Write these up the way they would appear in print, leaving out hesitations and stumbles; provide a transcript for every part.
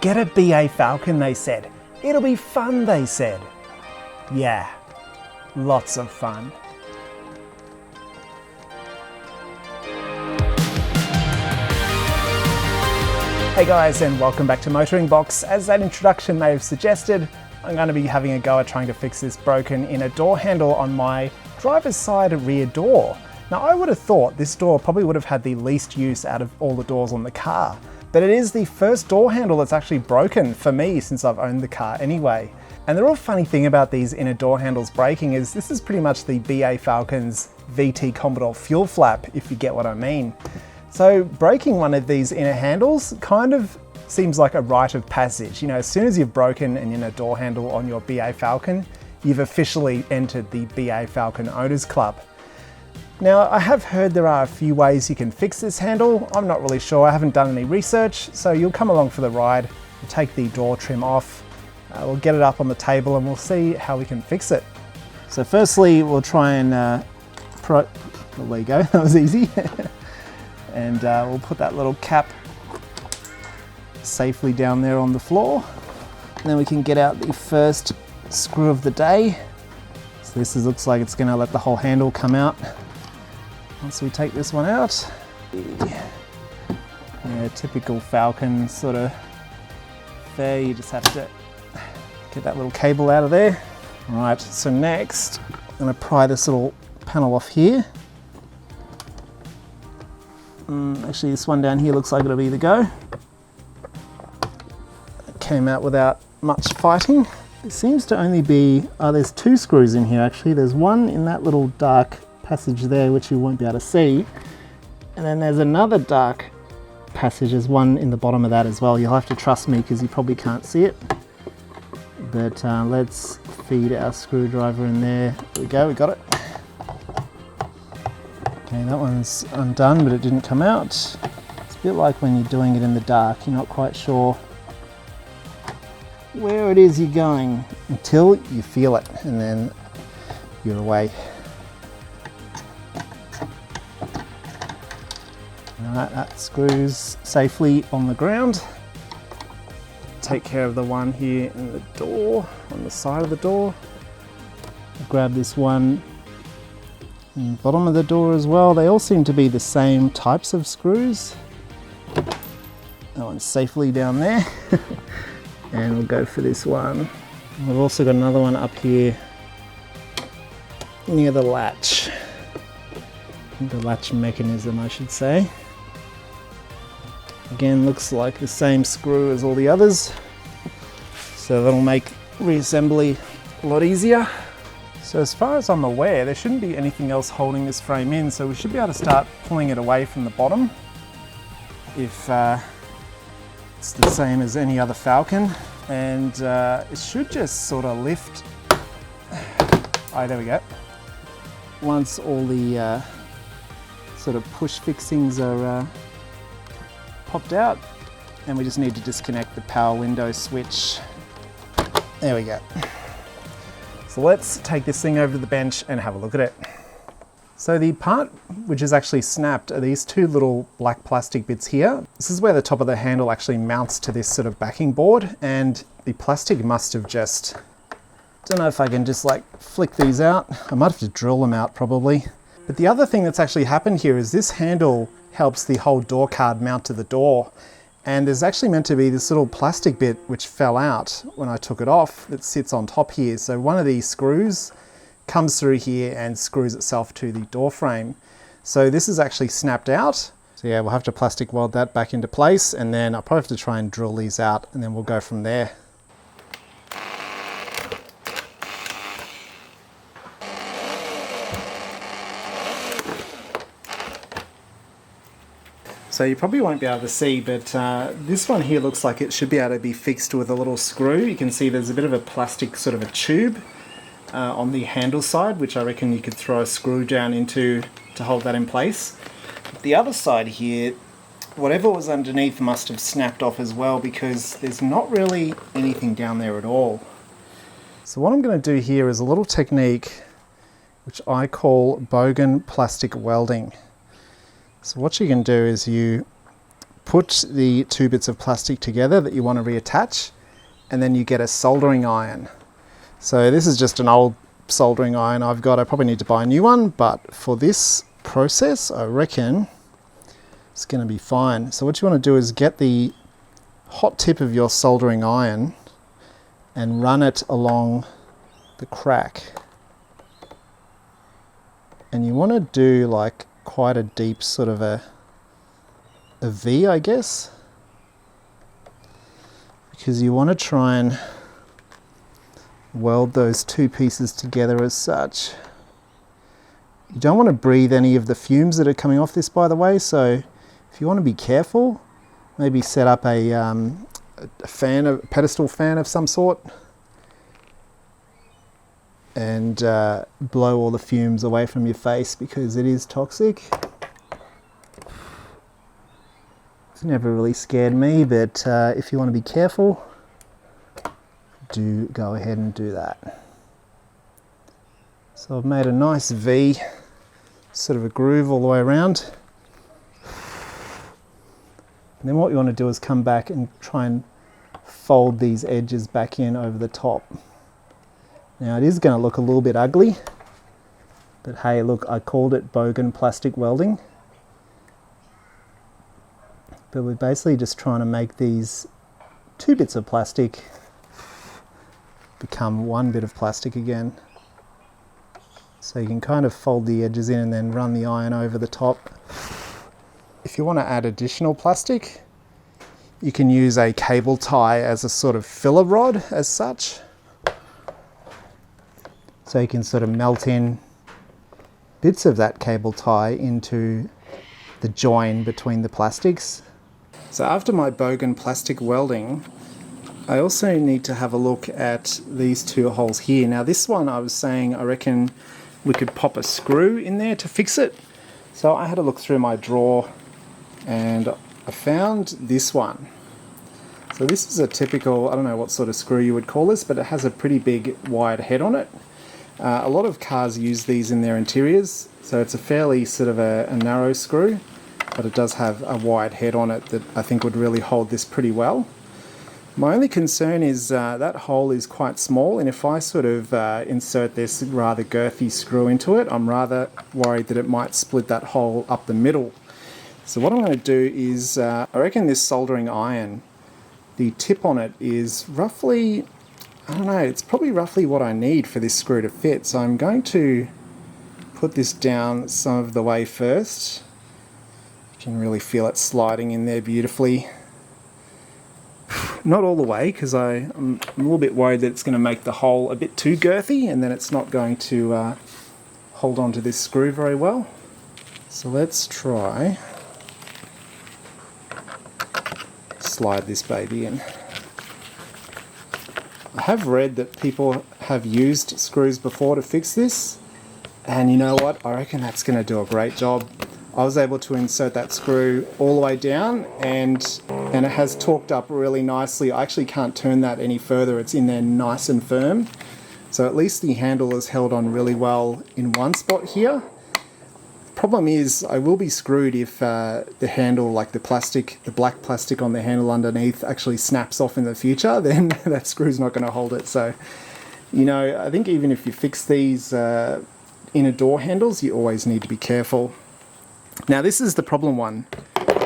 Get a BA Falcon, they said. It'll be fun, they said. Yeah, lots of fun. Hey guys, and welcome back to MotoringBox. As that introduction may have suggested, I'm going to be having a go at trying to fix this broken inner door handle on my driver's side rear door. Now I would have thought this door probably would have had the least use out of all the doors on the car, but it is the first door handle that's actually broken for me since I've owned the car anyway. And the real funny thing about these inner door handles breaking is this is pretty much the BA Falcon's VT Commodore fuel flap, if you get what I mean. So breaking one of these inner handles kind of seems like a rite of passage. You know, as soon as you've broken an inner door handle on your BA Falcon, you've officially entered the BA Falcon Owners Club. Now, I have heard there are a few ways you can fix this handle. I'm not really sure, I haven't done any research, so you'll come along for the ride. We'll take the door trim off, we'll get it up on the table and we'll see how we can fix it. So firstly, we'll try and, well, there you go, that was easy. And we'll put that little cap safely down there on the floor. And then we can get out the first screw of the day. So this looks like it's gonna let the whole handle come out. Once we take this one out, yeah, typical Falcon sort of there, you just have to get that little cable out of there. All right, so next, I'm gonna pry this little panel off here. Actually, this one down here looks like it'll be the go. It came out without much fighting. There seems to only be, there's two screws in here actually. There's one in that little dark passage there, which you won't be able to see. And then there's another dark passage. There's one in the bottom of that as well. You'll have to trust me because you probably can't see it. But let's feed our screwdriver in there. There we go, we got it. Okay, that one's undone, but it didn't come out. It's a bit like when you're doing it in the dark. You're not quite sure where it is you're going until you feel it, and then you're away. Alright, that screws safely on the ground. Take care of the one here in the door, on the side of the door. Grab this one in the bottom of the door as well. They all seem to be the same types of screws. That one's safely down there. And we'll go for this one. We've also got another one up here near the latch. The latch mechanism, I should say. Again, looks like the same screw as all the others. So that'll make reassembly a lot easier. So as far as I'm aware, there shouldn't be anything else holding this frame in, so we should be able to start pulling it away from the bottom. If it's the same as any other Falcon, and it should just sort of lift. Oh, there we go. Once all the sort of push fixings are popped out, and we just need to disconnect the power window switch. There we go. So let's take this thing over to the bench and have a look at it. So the part which is actually snapped are these two little black plastic bits here. This is where the top of the handle actually mounts to this sort of backing board, and the plastic must have just, don't know if I can just like flick these out. I might have to drill them out probably. But the other thing that's actually happened here is this handle helps the whole door card mount to the door. And there's actually meant to be this little plastic bit which fell out when I took it off that sits on top here. So one of these screws comes through here and screws itself to the door frame. So this is actually snapped out. So yeah, we'll have to plastic weld that back into place, and then I'll probably have to try and drill these out, and then we'll go from there. So you probably won't be able to see, but this one here looks like it should be able to be fixed with a little screw. You can see there's a bit of a plastic sort of a tube on the handle side, which I reckon you could throw a screw down into to hold that in place. The other side here, whatever was underneath must have snapped off as well, because there's not really anything down there at all. So what I'm going to do here is a little technique which I call Bogan plastic welding. So what you can do is you put the two bits of plastic together that you want to reattach, and then you get a soldering iron. So this is just an old soldering iron I've got. I probably need to buy a new one, but for this process, I reckon it's going to be fine. So what you want to do is get the hot tip of your soldering iron and run it along the crack. And you want to do like quite a deep sort of a V, I guess, because you want to try and weld those two pieces together as such. You don't want to breathe any of the fumes that are coming off this, by the way, so if you want to be careful, maybe set up a fan, a pedestal fan of some sort, and blow all the fumes away from your face, because it is toxic. It's never really scared me, but if you want to be careful, do go ahead and do that. So I've made a nice V, sort of a groove all the way around. And then what you want to do is come back and try and fold these edges back in over the top. Now it is going to look a little bit ugly, but hey, look, I called it Bogan plastic welding. But we're basically just trying to make these two bits of plastic become one bit of plastic again. So you can kind of fold the edges in and then run the iron over the top. If you want to add additional plastic, you can use a cable tie as a sort of filler rod as such. So you can sort of melt in bits of that cable tie into the join between the plastics. So after my Bogan plastic welding, I also need to have a look at these two holes here. Now this one, I was saying, I reckon we could pop a screw in there to fix it. So I had a look through my drawer and I found this one. So this is a typical, I don't know what sort of screw you would call this, but it has a pretty big wide head on it. A lot of cars use these in their interiors, so it's a fairly sort of a narrow screw, but it does have a wide head on it that I think would really hold this pretty well. My only concern is that hole is quite small, and if I sort of insert this rather girthy screw into it, I'm rather worried that it might split that hole up the middle. So what I'm going to do is, I reckon this soldering iron, the tip on it is roughly, I don't know, it's probably roughly what I need for this screw to fit. So I'm going to put this down some of the way first. You can really feel it sliding in there beautifully. Not all the way, because I'm a little bit worried that it's going to make the hole a bit too girthy and then it's not going to hold on to this screw very well. So let's try slide this baby in. I have read that people have used screws before to fix this, and you know what, I reckon that's going to do a great job. I was able to insert that screw all the way down and it has torqued up really nicely. I actually can't turn that any further, it's in there nice and firm. So at least the handle is held on really well in one spot here. Problem is, I will be screwed if the handle, like the plastic, the black plastic on the handle underneath actually snaps off in the future, then that screw's not going to hold it. So, you know, I think even if you fix these inner door handles, you always need to be careful. Now this is the problem one,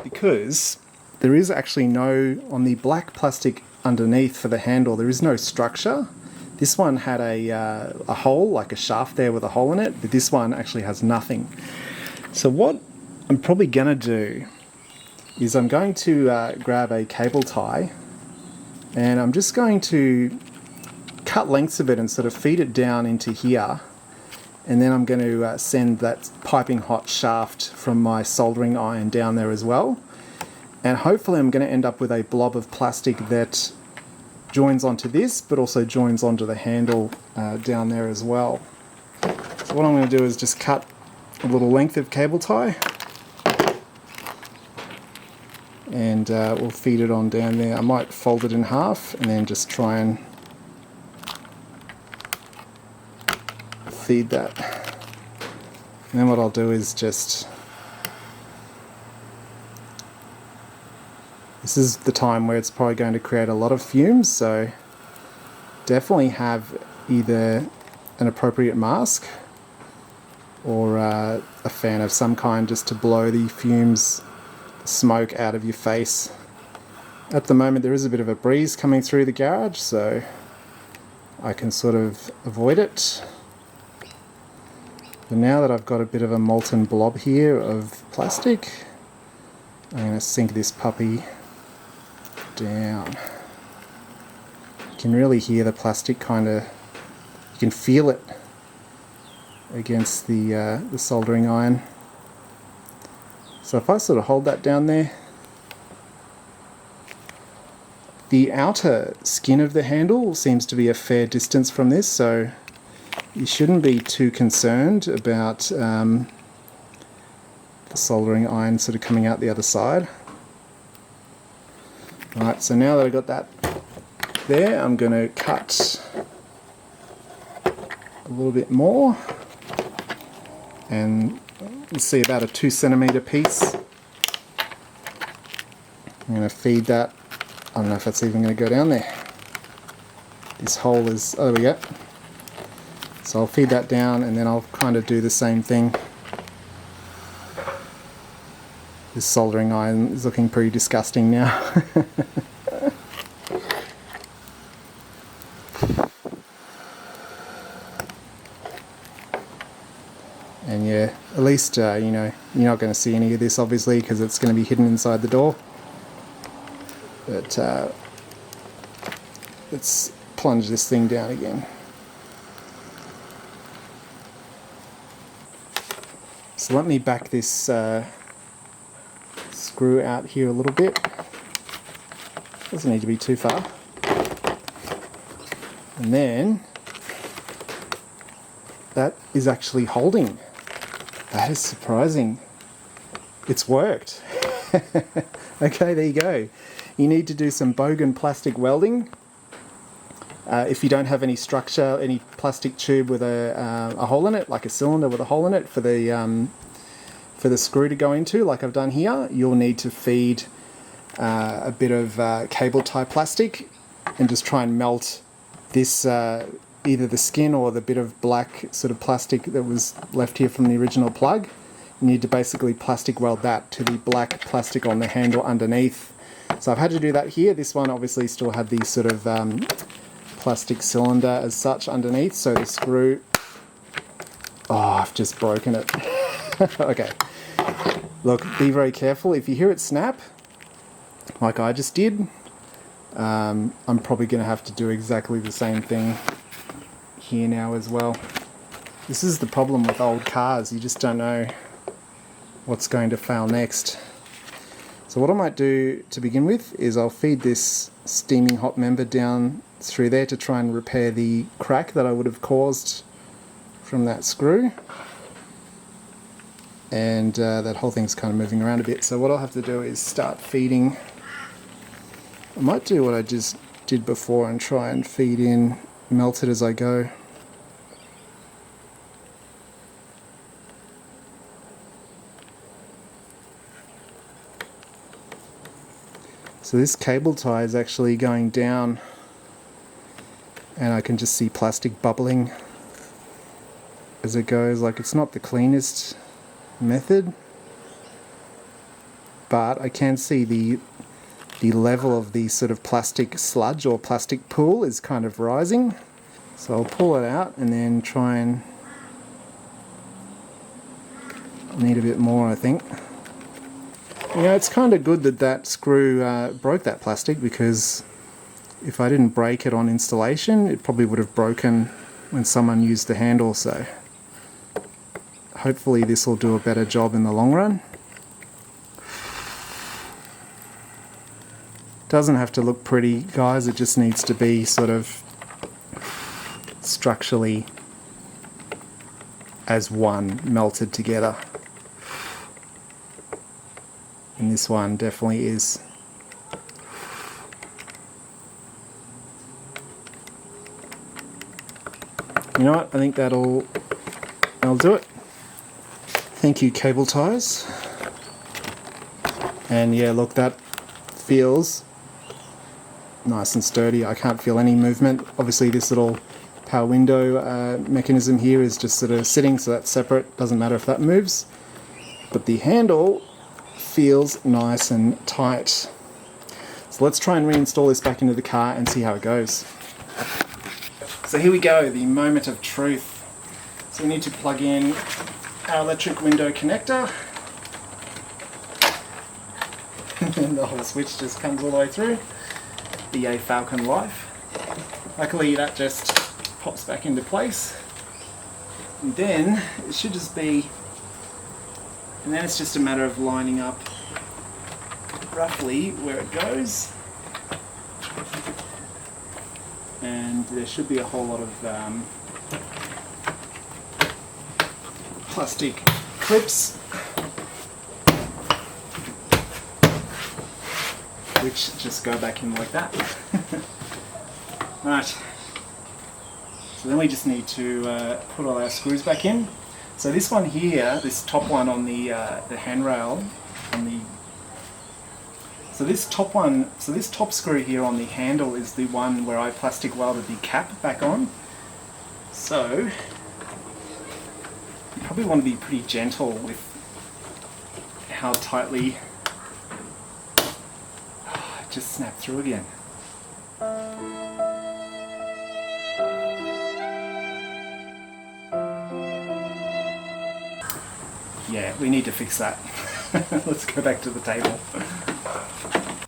because there is actually no, on the black plastic underneath for the handle, there is no structure. This one had a hole, like a shaft there with a hole in it, but this one actually has nothing. So what I'm probably going to do is I'm going to grab a cable tie and I'm just going to cut lengths of it and sort of feed it down into here, and then I'm going to send that piping hot shaft from my soldering iron down there as well, and hopefully I'm going to end up with a blob of plastic that joins onto this but also joins onto the handle down there as well. So what I'm going to do is just cut a little length of cable tie and we'll feed it on down there. I might fold it in half and then just try and feed that. And then what I'll do is just This is the time where it's probably going to create a lot of fumes, so definitely have either an appropriate mask or a fan of some kind just to blow the fumes, the smoke out of your face. At the moment there is a bit of a breeze coming through the garage, so I can sort of avoid it. But now that I've got a bit of a molten blob here of plastic, I'm going to sink this puppy down. You can really hear the plastic kind of, you can feel it against the soldering iron. So if I sort of hold that down there, the outer skin of the handle seems to be a fair distance from this, so you shouldn't be too concerned about the soldering iron sort of coming out the other side. Alright, so now that I've got that there, I'm going to cut a little bit more, and you see about a 2 centimeter piece. I'm going to feed that. I don't know if that's even going to go down there. This hole is, oh, there we go. So I'll feed that down and then I'll kind of do the same thing. This soldering iron is looking pretty disgusting now. And yeah, at least, you know, you're not going to see any of this obviously because it's going to be hidden inside the door. But let's plunge this thing down again. So let me back this screw out here a little bit. Doesn't need to be too far. And then that is actually holding. That is surprising. It's worked. Okay, there you go. You need to do some Bogan plastic welding. If you don't have any structure, any plastic tube with a hole in it, like a cylinder with a hole in it for the screw to go into, like I've done here, you'll need to feed a bit of cable tie plastic and just try and melt this, either the skin or the bit of black sort of plastic that was left here from the original plug. You need to basically plastic weld that to the black plastic on the handle underneath. So I've had to do that here. This one obviously still had the sort of plastic cylinder as such underneath, so the screw, oh, I've just broken it. Okay, look, be very careful. If you hear it snap like I just did, I'm probably going to have to do exactly the same thing here now as well. This is the problem with old cars, you just don't know what's going to fail next. So what I might do to begin with is I'll feed this steaming hot member down through there to try and repair the crack that I would have caused from that screw. And that whole thing's kind of moving around a bit, so what I'll have to do is start feeding. I might do what I just did before and try and feed in, melt it as I go. So this cable tie is actually going down and I can just see plastic bubbling as it goes. Like, it's not the cleanest method, but I can see the level of the sort of plastic sludge or plastic pool is kind of rising. So I'll pull it out and then try and, I need a bit more, I think. You know, it's kind of good that that screw broke that plastic, because if I didn't break it on installation, it probably would have broken when someone used the handle, so hopefully this will do a better job in the long run. Doesn't have to look pretty, guys, it just needs to be sort of structurally as one, melted together. And this one definitely is. You know what, I think that'll do it. Thank you, cable ties. And yeah, look, that feels nice and sturdy. I can't feel any movement. Obviously this little power window mechanism here is just sort of sitting, so that's separate. Doesn't matter if that moves. But the handle feels nice and tight. So let's try and reinstall this back into the car and see how it goes. So here we go, the moment of truth. So we need to plug in our electric window connector. And the whole switch just comes all the way through. The Falcon Life. Luckily that just pops back into place. And then it should just be, and then it's just a matter of lining up roughly where it goes. And there should be a whole lot of plastic clips which just go back in like that. Right, so then we just need to put all our screws back in. So this one here, this top one on the handrail, on the, so this top screw here on the handle is the one where I plastic welded the cap back on. So you probably want to be pretty gentle with how tightly it just snapped through again. Yeah, we need to fix that. Let's go back to the table.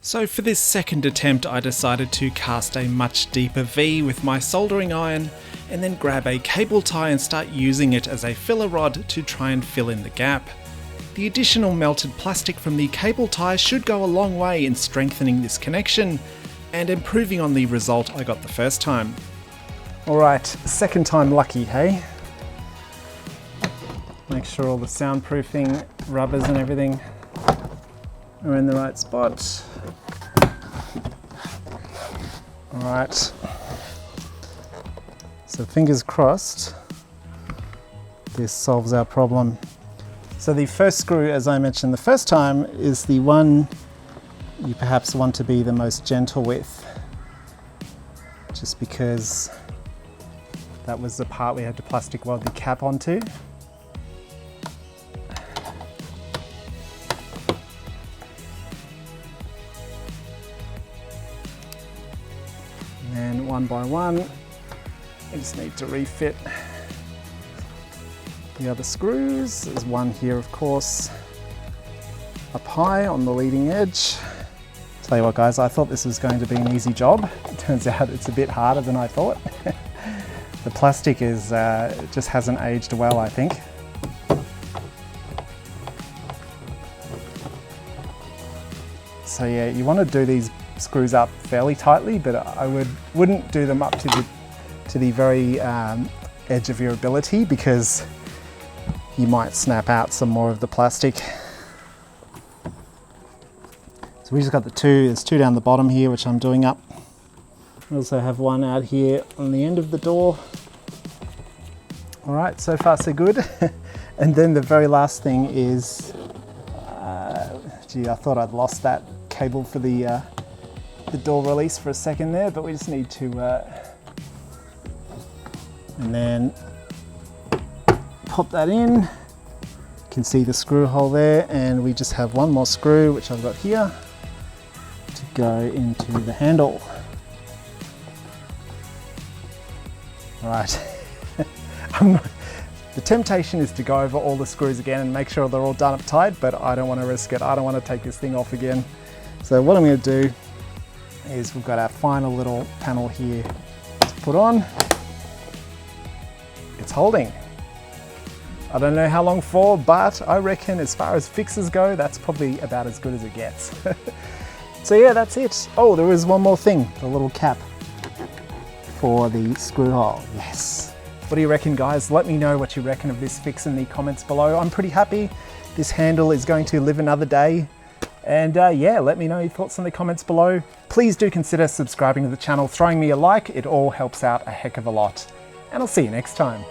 So for this second attempt, I decided to cast a much deeper V with my soldering iron and then grab a cable tie and start using it as a filler rod to try and fill in the gap. The additional melted plastic from the cable tie should go a long way in strengthening this connection and improving on the result I got the first time. Alright, second time lucky, hey? Make sure all the soundproofing rubbers and everything are in the right spot. Alright, so fingers crossed this solves our problem. So the first screw, as I mentioned the first time, is the one you perhaps want to be the most gentle with, just because that was the part we had to plastic weld the cap onto. And one by one, we just need to refit the other screws. There's one here, of course, up high on the leading edge. Tell you what guys, I thought this was going to be an easy job. It turns out it's a bit harder than I thought. The plastic is just hasn't aged well, I think. So yeah, you want to do these screws up fairly tightly, but I wouldn't do them up to the very edge of your ability, because you might snap out some more of the plastic. So we just got there's two down the bottom here, which I'm doing up. I also have one out here on the end of the door. All right, so far so good. And then the very last thing is, gee, I thought I'd lost that cable for the door release for a second there, but we just need to, and then pop that in. You can see the screw hole there, and we just have one more screw, which I've got here, to go into the handle. All right. The temptation is to go over all the screws again and make sure they're all done up tight, but I don't want to risk it. I don't want to take this thing off again. So what I'm going to do is, we've got our final little panel here to put on. It's holding. I don't know how long for, but I reckon as far as fixes go, that's probably about as good as it gets. So yeah, that's it. Oh, there is one more thing, the little cap for the screw hole. Yes. What do you reckon, guys? Let me know what you reckon of this fix in the comments below. I'm pretty happy. This handle is going to live another day. And yeah, let me know your thoughts in the comments below. Please do consider subscribing to the channel, throwing me a like. It all helps out a heck of a lot. And I'll see you next time.